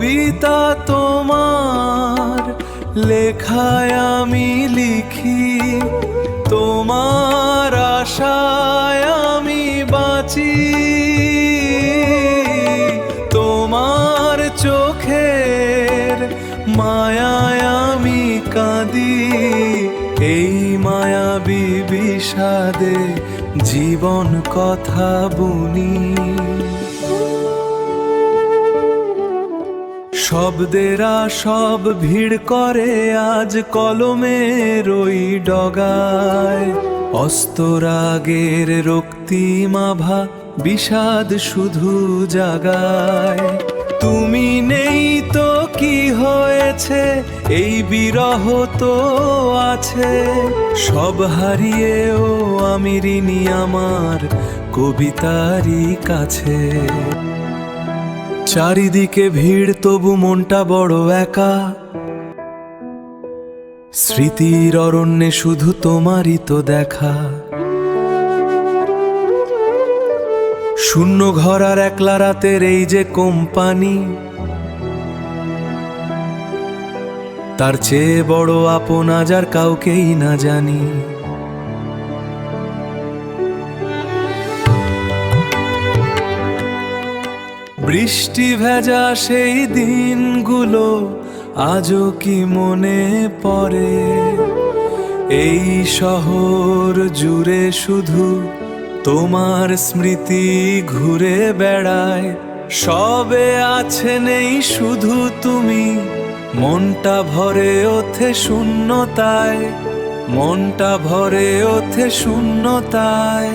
কবিতা তোমার লেখায় আমি লিখি, তোমার আশায় আমি বাঁচি, তোমার চোখের মায়ায় আমি কাঁদি, এই মায়াবী বিষাদে জীবন কথা বুনি। শব্দেরা সব ভিড় করে আজ কলমের ওই ডগায়, অস্তরাগের রক্তিমাভা বিষাদ শুধু জাগায়। তুমি নেই তো কি হয়েছে, এই বিরহ তো আছে, সব হারিয়েও আমি ঋণী আমার কবিতারই কাছে। চারিদিকে ভিড় তবু মনটা বড় একা, স্মৃতির অরণ্যে শুধু তোমারই তো দেখা। শূন্য ঘর আর একলা রাতের এই যে কোম্পানি, তার চেয়ে বড় আপন আজ আর কাউকেই না জানি। বৃষ্টি ভেজা সেই দিনগুলো আজও কি মনে পড়ে, এই শহর জুড়ে শুধু তোমার স্মৃতি ঘুরে বেড়ায়। সবে আছে নেই শুধু তুমি, মনটা ভরে ওঠে শূন্যতায়, মনটা ভরে ওঠে শূন্যতায়।